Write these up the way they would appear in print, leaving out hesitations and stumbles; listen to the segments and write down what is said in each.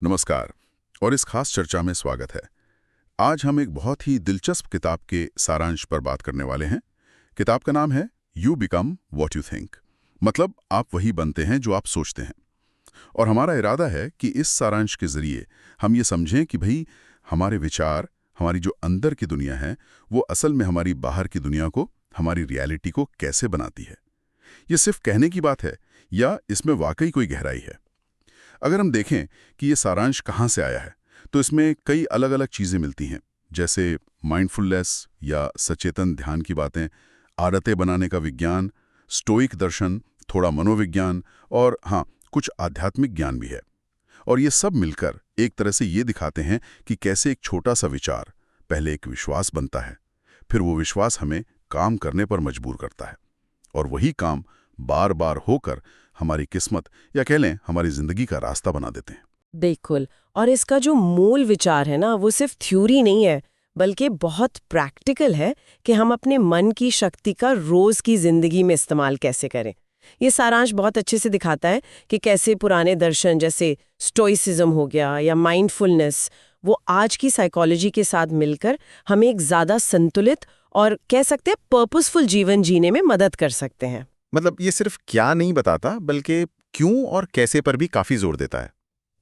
नमस्कार और इस खास चर्चा में स्वागत है। आज हम एक बहुत ही दिलचस्प किताब के सारांश पर बात करने वाले हैं। किताब का नाम है you become what you think, मतलब आप वही बनते हैं जो आप सोचते हैं। और हमारा इरादा है कि इस सारांश के जरिए हम ये समझें कि भाई हमारे विचार, हमारी जो अंदर की दुनिया है, वो असल में हमारी बाहर की दुनिया को, हमारी रियलिटी को कैसे बनाती है। ये सिर्फ कहने की बात है या इसमें वाकई कोई गहराई है? अगर हम देखें कि ये सारांश कहाँ से आया है, तो इसमें कई अलग अलग चीज़ें मिलती हैं, जैसे माइंडफुलनेस या सचेतन ध्यान की बातें, आदतें बनाने का विज्ञान, स्टोइक दर्शन, थोड़ा मनोविज्ञान और हाँ, कुछ आध्यात्मिक ज्ञान भी है। और ये सब मिलकर एक तरह से ये दिखाते हैं कि कैसे एक छोटा सा विचार पहले एक विश्वास बनता है, फिर वो विश्वास हमें काम करने पर मजबूर करता है, और वही काम बार बार होकर हमारी किस्मत या कह लें हमारी जिंदगी का रास्ता बना देते हैं। बिल्कुल। और इसका जो मूल विचार है ना, वो सिर्फ थ्योरी नहीं है, बल्कि बहुत प्रैक्टिकल है कि हम अपने मन की शक्ति का रोज की जिंदगी में इस्तेमाल कैसे करें। ये सारांश बहुत अच्छे से दिखाता है कि कैसे पुराने दर्शन जैसे स्टोइसिज्म हो गया या माइंडफुलनेस, वो आज की साइकोलॉजी के साथ मिलकर हमें एक ज्यादा संतुलित और कह सकते हैं पर्पसफुल जीवन जीने में मदद कर सकते हैं। मतलब ये सिर्फ क्या नहीं बताता, बल्कि क्यों और कैसे पर भी काफी जोर देता है।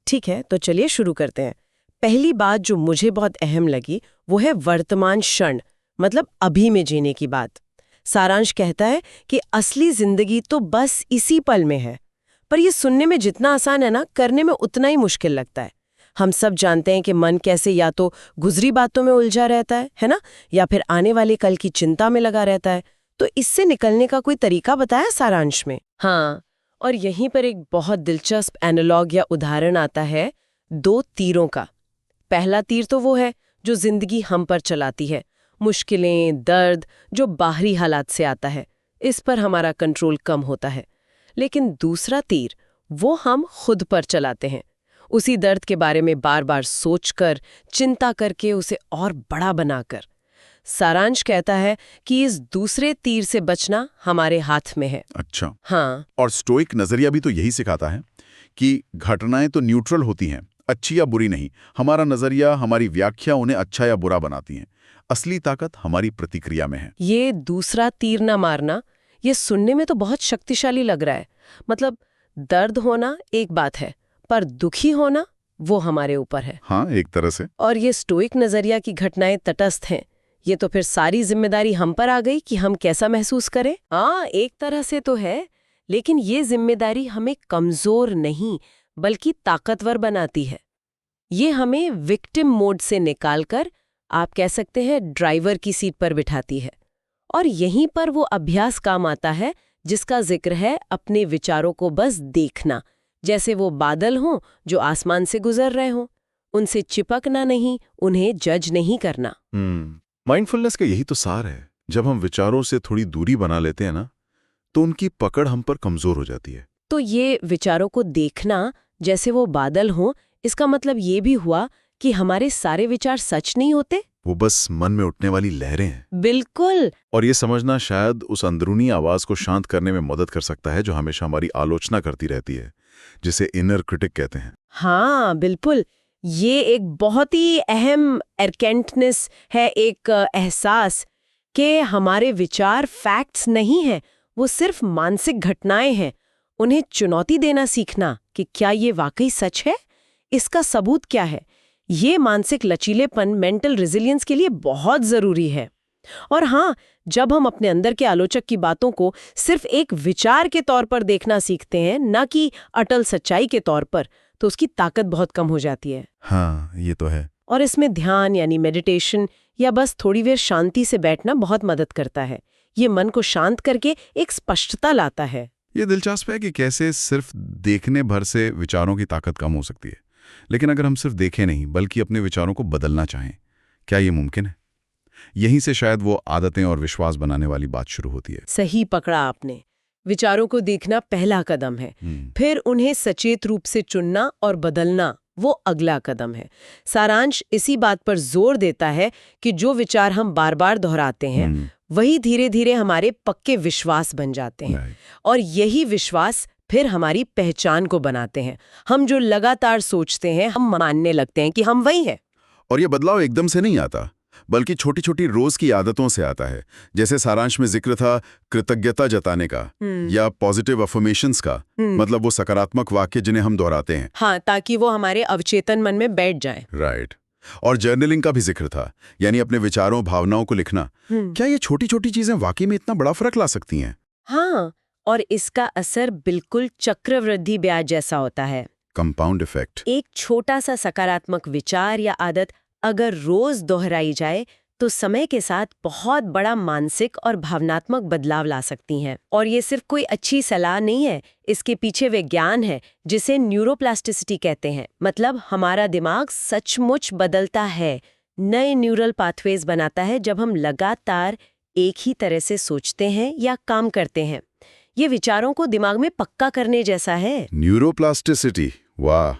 ठीक है, तो चलिए शुरू करते हैं। पहली बात जो मुझे बहुत अहम लगी वो है वर्तमान क्षण, मतलब अभी में जीने की बात। सारांश कहता है कि असली जिंदगी तो बस इसी पल में है। पर ये सुनने में जितना आसान है ना, करने में उतना ही मुश्किल लगता है। हम सब जानते हैं कि मन कैसे या तो गुजरी बातों में उलझा रहता है ना, या फिर आने वाले कल की चिंता में लगा रहता है। तो इससे निकलने का कोई तरीका बताया सारांश में? हाँ, और यहीं पर एक बहुत दिलचस्प एनालॉग या उदाहरण आता है दो तीरों का। पहला तीर तो वो है जो जिंदगी हम पर चलाती है, मुश्किलें, दर्द जो बाहरी हालात से आता है, इस पर हमारा कंट्रोल कम होता है। लेकिन दूसरा तीर वो हम खुद पर चलाते हैं, उसी दर्द के बारे में बार बार सोचकर, चिंता करके, उसे और बड़ा बनाकर। सारांश कहता है कि इस दूसरे तीर से बचना हमारे हाथ में है। अच्छा। हाँ, और स्टोइक नजरिया भी तो यही सिखाता है कि घटनाएं तो न्यूट्रल होती हैं, अच्छी या बुरी नहीं। हमारा नजरिया, हमारी व्याख्या उन्हें अच्छा या बुरा बनाती हैं। असली ताकत हमारी प्रतिक्रिया में है। ये दूसरा तीर ना मारना, ये सुनने में तो बहुत शक्तिशाली लग रहा है। मतलब दर्द होना एक बात है, पर दुखी होना वो हमारे ऊपर है। हाँ, एक तरह से। और ये स्टोइक नजरिया की घटनाएं तटस्थ हैं, ये तो फिर सारी जिम्मेदारी हम पर आ गई कि हम कैसा महसूस करें। हाँ, एक तरह से तो है, लेकिन ये जिम्मेदारी हमें कमजोर नहीं बल्कि ताकतवर बनाती है। ये हमें विक्टिम मोड से निकालकर, आप कह सकते हैं, ड्राइवर की सीट पर बिठाती है। और यहीं पर वो अभ्यास काम आता है जिसका जिक्र है, अपने विचारों को बस देखना, जैसे वो बादल हों जो आसमान से गुजर रहे हों। उनसे चिपकना नहीं, उन्हें जज नहीं करना। माइंडफुलनेस का यही तो सार है। जब हम विचारों से थोड़ी दूरी बना लेते हैं ना, तो उनकी पकड़ हम पर कमजोर हो जाती है। तो ये विचारों को देखना जैसे वो बादल हों, इसका मतलब ये भी हुआ कि हमारे सारे विचार सच नहीं होते, वो बस मन में उठने वाली लहरें हैं। बिल्कुल। और ये समझना शायद उस अंदरूनी आवाज को शांत करने में मदद कर सकता है जो हमेशा हमारी आलोचना करती रहती है, जिसे इनर क्रिटिक कहते हैं। हाँ, बिल्कुल। ये एक बहुत ही अहम एरकेंटनेस है, एक एहसास कि हमारे विचार फैक्ट्स नहीं हैं, वो सिर्फ मानसिक घटनाएं हैं। उन्हें चुनौती देना सीखना कि क्या ये वाकई सच है, इसका सबूत क्या है, ये मानसिक लचीलेपन, मेंटल रेजिलियंस के लिए बहुत जरूरी है। और हाँ, जब हम अपने अंदर के आलोचक की बातों को सिर्फ एक विचार के तौर पर देखना सीखते हैं, ना कि अटल सच्चाई के तौर पर, तो उसकी ताकत बहुत कम हो जाती है। हाँ, ये तो है। और इसमें ध्यान यानी मेडिटेशन या बस थोड़ी देर शांति से बैठना बहुत मदद करता है। ये मन को शांत करके एक स्पष्टता लाता है। ये दिलचस्प है कि कैसे सिर्फ देखने भर से विचारों की ताकत कम हो सकती है। लेकिन अगर हम सिर्फ देखें नहीं बल्कि अपने विचारों को बदलना चाहें, क्या ये मुमकिन है? यहीं से शायद वो आदतें और विश्वास बनाने वाली बात शुरू होती है। सही पकड़ा आपने। विचारों को देखना पहला कदम है, फिर उन्हें सचेत रूप से चुनना और बदलना वो अगला कदम है। सारांश इसी बात पर जोर देता है कि जो विचार हम बार बार दोहराते हैं, वही धीरे धीरे हमारे पक्के विश्वास बन जाते हैं। और यही विश्वास फिर हमारी पहचान को बनाते हैं। हम जो लगातार सोचते हैं, हम मानने लगते हैं कि हम वही हैं। और ये बदलाव एकदम से नहीं आता, बल्कि छोटी छोटी रोज की आदतों से आता है। जैसे सारांश में जिक्र था कृतज्ञता जताने का या पॉजिटिव अफर्मेशंस का, मतलब वो सकारात्मक वाक्य जिन्हें हम दोहराते हैं। हाँ, ताकि वो हमारे अवचेतन मन में बैठ जाए। राइट। और जर्नलिंग का भी जिक्र था, यानी अपने विचारों भावनाओं को लिखना। क्या ये छोटी छोटी चीजें वाकई में इतना बड़ा फर्क ला सकती हैं? हाँ, और इसका असर बिल्कुल चक्रवृद्धि ब्याज जैसा होता है। Compound effect. एक छोटा सा सकारात्मक विचार या आदत अगर रोज दोहराई जाए तो समय के साथ बहुत बड़ा मानसिक और भावनात्मक बदलाव ला सकती हैं। और ये सिर्फ कोई अच्छी सलाह नहीं है, इसके पीछे विज्ञान है जिसे न्यूरोप्लास्टिसिटी कहते हैं। मतलब हमारा दिमाग सचमुच बदलता है, नए न्यूरल पाथवेज बनाता है जब हम लगातार एक ही तरह से सोचते हैं या काम करते हैं। ये विचारों को दिमाग में पक्का करने जैसा है। न्यूरोप्लास्टिसिटी, वाह,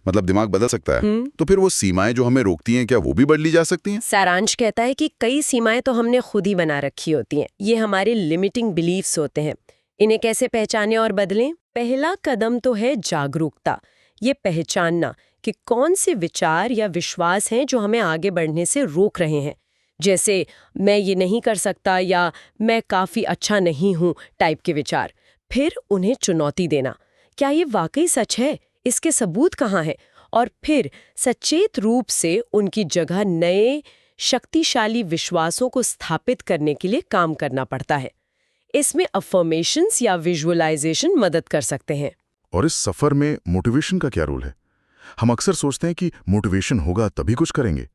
मतलब दिमाग बदल सकता है। तो फिर वो सीमाएं जो हमें रोकती हैं, क्या वो भी बदली जा सकती हैं? सारांश कहता है कि कई सीमाएं तो हमने खुद ही बना रखी होती हैं। ये हमारे लिमिटिंग बिलीफ्स होते हैं। इन्हें कैसे पहचानें और बदलें? पहला कदम तो है जागरूकता। ये पहचानना कि कौन से विचार या विश्वास हैं जो हमें आगे बढ़ने से रोक रहे हैं। जैसे मैं ये नहीं कर सकता या मैं काफी अच्छा नहीं हूं टाइप के विचार। फिर उन्हें चुनौती देना, क्या ये वाकई सच है, इसके सबूत कहाँ हैं? और फिर सचेत रूप से उनकी जगह नए शक्तिशाली विश्वासों को स्थापित करने के लिए काम करना पड़ता है। इसमें अफर्मेशंस या विजुअलाइजेशन मदद कर सकते हैं। और इस सफर में मोटिवेशन का क्या रोल है? हम अक्सर सोचते हैं कि मोटिवेशन होगा तभी कुछ करेंगे,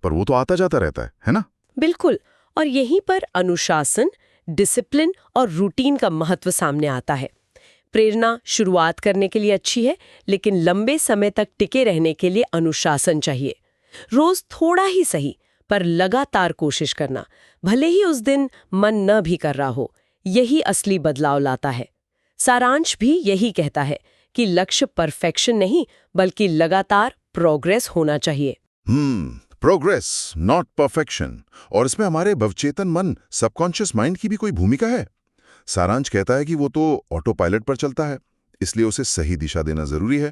पर वो तो आता जाता रहता है ना? बिल्कुल। और यहीं पर अनुशासन, डिसिप्लिन और रूटीन का महत्व सामने आता है। प्रेरणा शुरुआत करने के लिए अच्छी है, लेकिन लंबे समय तक टिके रहने के लिए अनुशासन चाहिए। रोज थोड़ा ही सही, पर लगातार कोशिश करना, भले ही उस दिन मन न भी कर रहा हो, यही असली बदलाव लाता है। सारांश भी यही कहता है कि लक्ष्य परफेक्शन नहीं, बल्कि लगातार प्रोग्रेस होना चाहिए। Progress, not perfection. और इसमें हमारे भवचेतन मन, सबकॉन्शियस माइंड की भी कोई भूमिका है? सारांश कहता है कि वो तो ऑटो पायलट पर चलता है, इसलिए उसे सही दिशा देना जरूरी है।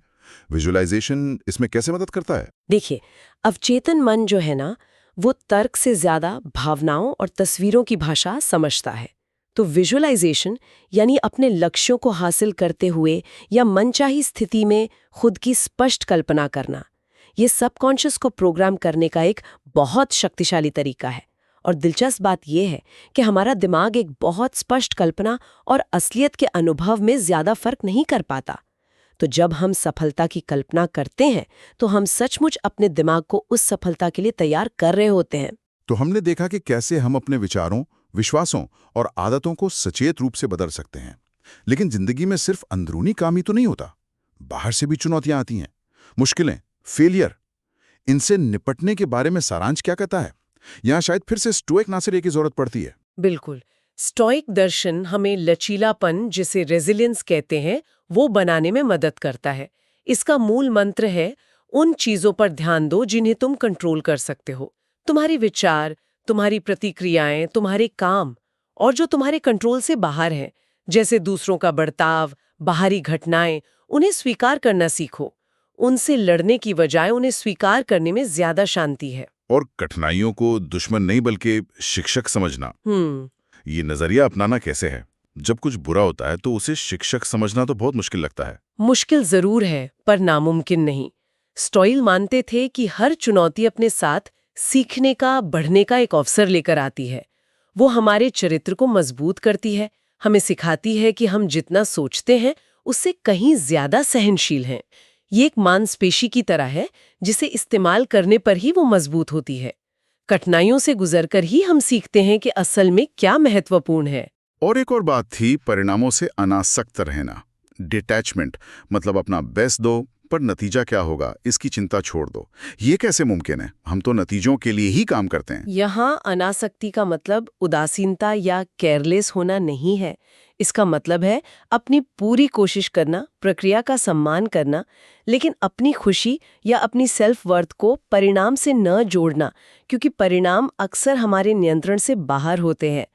विजुअलाइजेशन इसमें कैसे मदद करता है? देखिए, अवचेतन मन जो है ना, वो तर्क से ज्यादा भावनाओं और तस्वीरों की भाषा समझता है। तो विजुअलाइजेशन यानी अपने लक्ष्यों को हासिल करते हुए या मनचाही स्थिति में खुद की स्पष्ट कल्पना करना, ये सबकॉन्शियस को प्रोग्राम करने का एक बहुत शक्तिशाली तरीका है। और दिलचस्प बात यह है कि हमारा दिमाग एक बहुत स्पष्ट कल्पना और असलियत के अनुभव में ज्यादा फर्क नहीं कर पाता। तो जब हम सफलता की कल्पना करते हैं, तो हम सचमुच अपने दिमाग को उस सफलता के लिए तैयार कर रहे होते हैं। तो हमने देखा कि कैसे हम अपने विचारों, विश्वासों और आदतों को सचेत रूप से बदल सकते हैं। लेकिन जिंदगी में सिर्फ अंदरूनी काम ही तो नहीं होता, बाहर से भी चुनौतियां आती हैं, मुश्किलें, फेलियर। इनसे निपटने के बारे में सारांश क्या कहता है? यहाँ शायद फिर से स्टोइक नजरिए की जरूरत पड़ती है। बिल्कुल। स्टोइक दर्शन हमें लचीलापन, जिसे रेजिलियंस कहते हैं, वो बनाने में मदद करता है। इसका मूल मंत्र है, उन चीजों पर ध्यान दो जिन्हें तुम कंट्रोल कर सकते हो। तुम्हारी विचार, तुम्हारी प्रतिक्रियाएं, तुम्हारे काम, और जो तुम्हारे कंट्रोल से बाहर हैं, जैसे दूसरों का बर्ताव, बाहरी घटनाएं, उन्हें स्वीकार करना सीखो। उनसे लड़ने की बजाय उन्हें स्वीकार करने में ज्यादा शांति है। और कठिनाइयों को दुश्मन नहीं बल्कि शिक्षक समझना, ये नजरिया अपनाना कैसे है? जब कुछ बुरा होता है तो उसे शिक्षक समझना तो बहुत मुश्किल लगता है। मुश्किल जरूर है, पर नामुमकिन नहीं। स्टॉइल मानते थे कि हर चुनौती अपने साथ सीखने का, बढ़ने का एक अवसर लेकर आती है। वो हमारे चरित्र को मजबूत करती है, हमें सिखाती है कि हम जितना सोचते हैं उससे कहीं ज्यादा सहनशील हैं। ये एक मांसपेशी की तरह है, जिसे इस्तेमाल करने पर ही वो मजबूत होती है। कठिनाइयों से गुजरकर ही हम सीखते हैं कि असल में क्या महत्वपूर्ण है। और एक और बात थी, परिणामों से अनासक्त रहना, डिटैचमेंट। मतलब अपना बेस्ट दो, पर नतीजा क्या होगा इसकी चिंता छोड़ दो। ये कैसे मुमकिन है? हम तो नतीजों के लिए ही काम करते हैं। यहाँ अनासक्ति का मतलब उदासीनता या केयरलेस होना नहीं है। इसका मतलब है अपनी पूरी कोशिश करना, प्रक्रिया का सम्मान करना, लेकिन अपनी खुशी या अपनी सेल्फ वर्थ को परिणाम से न जोड़ना, क्योंकि परिणाम अक्सर हमारे नियंत्रण से बाहर होते हैं।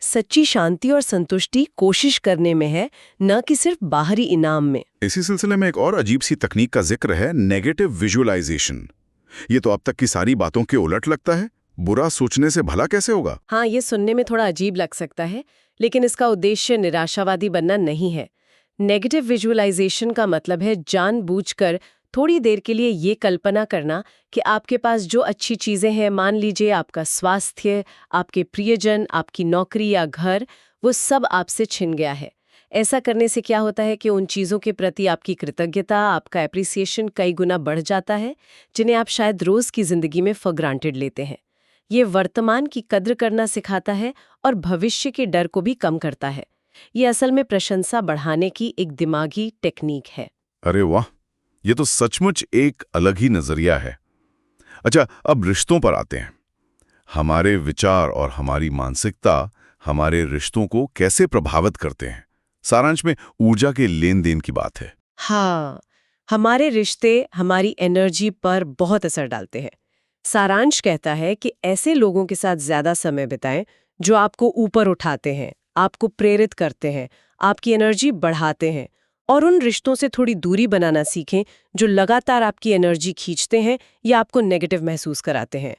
सच्ची शांति और संतुष्टि कोशिश करने में है, न कि सिर्फ बाहरी इनाम में। इसी सिलसिले में एक और अजीब सी तकनीक का जिक्र है, नेगेटिव विजुअलाइजेशन। ये तो अब तक की सारी बातों के उलट लगता है। बुरा सोचने से भला कैसे होगा? हाँ, ये सुनने में थोड़ा अजीब लग सकता है, लेकिन इसका उद्देश्य निराशावादी बनना नहीं है। नेगेटिव विजुअलाइजेशन का मतलब है जानबूझकर थोड़ी देर के लिए ये कल्पना करना कि आपके पास जो अच्छी चीजें हैं, मान लीजिए आपका स्वास्थ्य, आपके प्रियजन, आपकी नौकरी या घर, वो सब आपसे छिन गया है। ऐसा करने से क्या होता है कि उन चीज़ों के प्रति आपकी कृतज्ञता, आपका एप्रिसिएशन कई गुना बढ़ जाता है, जिन्हें आप शायद रोज़ की ज़िंदगी में फॉर ग्रांटेड लेते हैं। ये वर्तमान की कद्र करना सिखाता है और भविष्य के डर को भी कम करता है। ये असल में प्रशंसा बढ़ाने की एक दिमागी टेक्निक है। अरे वाह, ये तो सचमुच एक अलग ही नजरिया है। अच्छा, अब रिश्तों पर आते हैं। हमारे विचार और हमारी मानसिकता हमारे रिश्तों को कैसे प्रभावित करते हैं? सारांश में ऊर्जा के लेन देन की बात है। हाँ, हमारे रिश्ते हमारी एनर्जी पर बहुत असर डालते हैं। सारांश कहता है कि ऐसे लोगों के साथ ज्यादा समय बिताएं जो आपको ऊपर उठाते हैं, आपको प्रेरित करते हैं, आपकी एनर्जी बढ़ाते हैं, और उन रिश्तों से थोड़ी दूरी बनाना सीखें जो लगातार आपकी एनर्जी खींचते हैं या आपको नेगेटिव महसूस कराते हैं।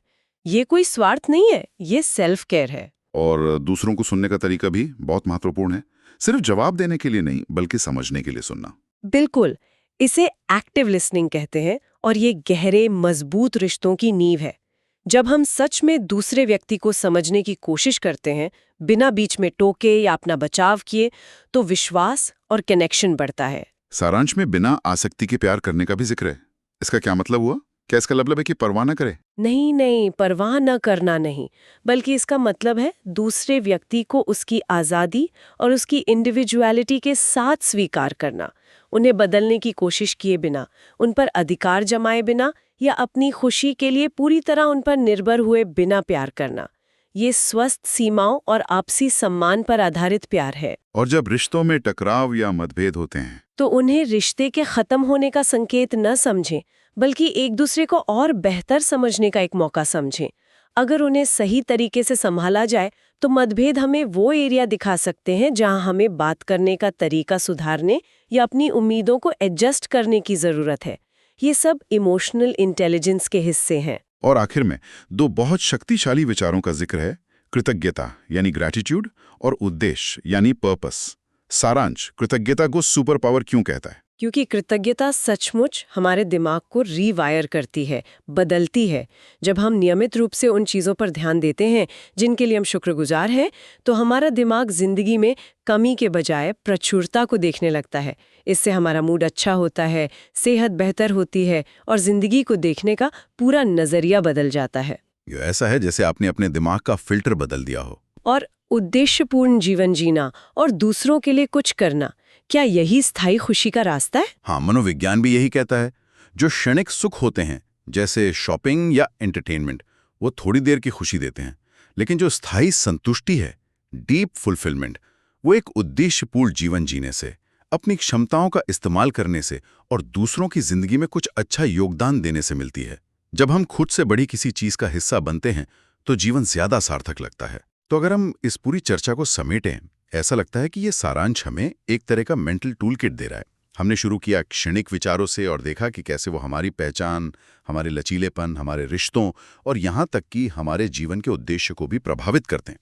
ये कोई स्वार्थ नहीं है, ये सेल्फ केयर है। और दूसरों को सुनने का तरीका भी बहुत महत्वपूर्ण है। सिर्फ जवाब देने के लिए नहीं, बल्कि समझने के लिए सुनना। बिल्कुल, इसे एक्टिव लिसनिंग कहते हैं और ये गहरे मजबूत रिश्तों की नींव है। जब हम सच में दूसरे व्यक्ति को समझने की कोशिश करते हैं, बिना बीच में टोके या अपना बचाव किए, तो विश्वास और कनेक्शन बढ़ता है। सारांश में बिना आसक्ति के प्यार करने का भी जिक्र है। इसका क्या मतलब हुआ? क्या इसका मतलब है कि परवाह न करे? नहीं, परवाह न करना नहीं, बल्कि इसका मतलब है दूसरे व्यक्ति को उसकी आज़ादी और उसकी इंडिविजुअलिटी के साथ स्वीकार करना, उन्हें बदलने की कोशिश किए बिना, उन पर अधिकार जमाए बिना या अपनी खुशी के लिए पूरी तरह उन पर निर्भर हुए बिना प्यार करना। ये स्वस्थ सीमाओं और आपसी सम्मान पर आधारित प्यार है। और जब रिश्तों में टकराव या मतभेद होते हैं, तो उन्हें रिश्ते के खत्म होने का संकेत न समझें, बल्कि एक दूसरे को और बेहतर समझने का एक मौका समझें। अगर उन्हें सही तरीके से संभाला जाए, तो मतभेद हमें वो एरिया दिखा सकते हैं जहां हमें बात करने का तरीका सुधारने या अपनी उम्मीदों को एडजस्ट करने की जरूरत है। ये सब इमोशनल इंटेलिजेंस के हिस्से हैं। और आखिर में दो बहुत शक्तिशाली विचारों का जिक्र है, कृतज्ञता यानी ग्रैटिट्यूड और उद्देश्य यानी पर्पस। सारांश कृतज्ञता को सुपर पावर क्यों कहता है? क्योंकि कृतज्ञता सचमुच हमारे दिमाग को रीवायर करती है, बदलती है। जब हम नियमित रूप से उन चीज़ों पर ध्यान देते हैं जिनके लिए हम शुक्रगुजार हैं, तो हमारा दिमाग जिंदगी में कमी के बजाय प्रचुरता को देखने लगता है। इससे हमारा मूड अच्छा होता है, सेहत बेहतर होती है और जिंदगी को देखने का पूरा नजरिया बदल जाता है। ये ऐसा है जैसे आपने अपने दिमाग का फिल्टर बदल दिया हो। और उद्देश्यपूर्ण जीवन जीना और दूसरों के लिए कुछ करना, क्या यही स्थायी खुशी का रास्ता है? हाँ, मनोविज्ञान भी यही कहता है। जो क्षणिक सुख होते हैं, जैसे शॉपिंग या एंटरटेनमेंट, वो थोड़ी देर की खुशी देते हैं, लेकिन जो स्थायी संतुष्टि है, डीप फुलफिलमेंट, वो एक उद्देश्यपूर्ण जीवन जीने से, अपनी क्षमताओं का इस्तेमाल करने से और दूसरों की जिंदगी में कुछ अच्छा योगदान देने से मिलती है। जब हम खुद से बड़ी किसी चीज का हिस्सा बनते हैं, तो जीवन ज्यादा सार्थक लगता है। तो अगर हम इस पूरी चर्चा को समेटें, ऐसा लगता है कि ये सारांश हमें एक तरह का मेंटल टूल किट दे रहा है। हमने शुरू किया क्षणिक विचारों से और देखा कि कैसे वो हमारी पहचान, हमारे लचीलेपन, हमारे रिश्तों और यहाँ तक कि हमारे जीवन के उद्देश्य को भी प्रभावित करते हैं।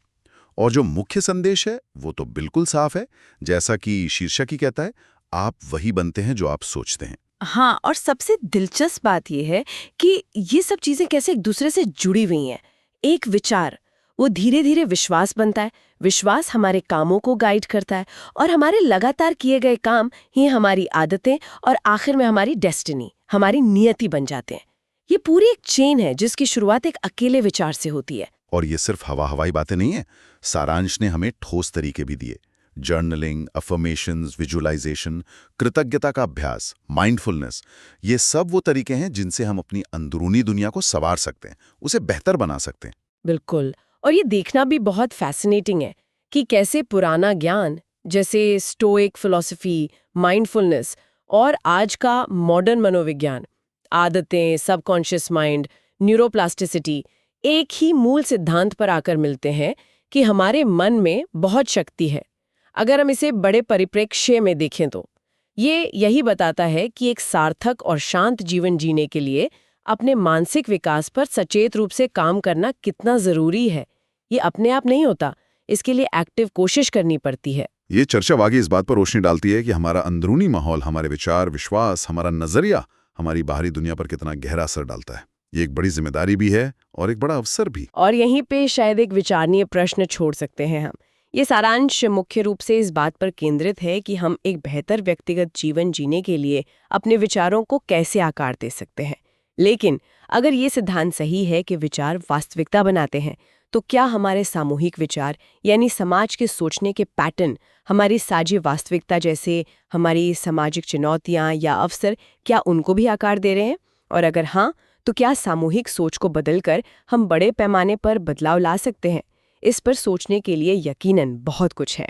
और जो मुख्य संदेश है वो तो बिल्कुल साफ है, जैसा कि शीर्षक ही कहता है, आप वही बनते हैं जो आप सोचते हैं। हाँ, और सबसे दिलचस्प बात यह है कि ये सब चीजें कैसे एक दूसरे से जुड़ी हुई हैं। एक विचार वो धीरे धीरे विश्वास बनता है, विश्वास हमारे कामों को गाइड करता है और हमारे लगातार किए गए काम ही हमारी आदतें और आखिर में हमारी डेस्टिनी, हमारी नियति बन जाते हैं। ये पूरी एक चेन है जिसकी शुरुआत एक अकेले विचार से होती है। और ये सिर्फ हवाई बातें नहीं है। सारांश ने हमें ठोस तरीके भी दिए। जर्नलिंग, अफर्मेशंस, विजुअलाइजेशन, कृतज्ञता का अभ्यास, माइंडफुलनेस, ये सब वो तरीके हैं जिनसे हम अपनी अंदरूनी दुनिया को संवार सकते हैं, उसे बेहतर बना सकते हैं। बिल्कुल, और ये देखना भी बहुत फैसिनेटिंग है कि कैसे पुराना ज्ञान जैसे स्टोइक फिलॉसफी, माइंडफुलनेस और आज का मॉडर्न मनोविज्ञान, आदतें, सबकॉन्शियस माइंड, न्यूरोप्लास्टिसिटी, एक ही मूल सिद्धांत पर आकर मिलते हैं कि हमारे मन में बहुत शक्ति है। अगर हम इसे बड़े परिप्रेक्ष्य में देखें तो ये यही बताता है कि एक सार्थक और शांत जीवन जीने के लिए अपने मानसिक विकास पर सचेत रूप से काम करना कितना जरूरी है। ये अपने आप नहीं होता, इसके लिए एक्टिव कोशिश करनी पड़ती है। ये चर्चा वाकई इस बात पर रोशनी डालती है कि हमारा अंदरूनी माहौल, हमारे विचार, विश्वास, हमारा नजरिया हमारी बाहरी दुनिया पर कितना गहरा असर डालता है। ये एक बड़ी जिम्मेदारी भी है और एक बड़ा अवसर भी। और यहीं पे शायद एक विचारणीय प्रश्न छोड़ सकते हैं हम। ये सारांश मुख्य रूप से इस बात पर केंद्रित है कि हम एक बेहतर व्यक्तिगत जीवन जीने के लिए अपने विचारों को कैसे आकार दे सकते हैं। लेकिन अगर ये सिद्धांत सही है कि विचार वास्तविकता बनाते हैं, तो क्या हमारे सामूहिक विचार यानी समाज के सोचने के पैटर्न हमारी साझी वास्तविकता जैसे हमारी सामाजिक चुनौतियां या अवसर, क्या उनको भी आकार दे रहे हैं? और अगर हाँ, तो क्या सामूहिक सोच को बदलकर हम बड़े पैमाने पर बदलाव ला सकते हैं? इस पर सोचने के लिए यकीनन बहुत कुछ है।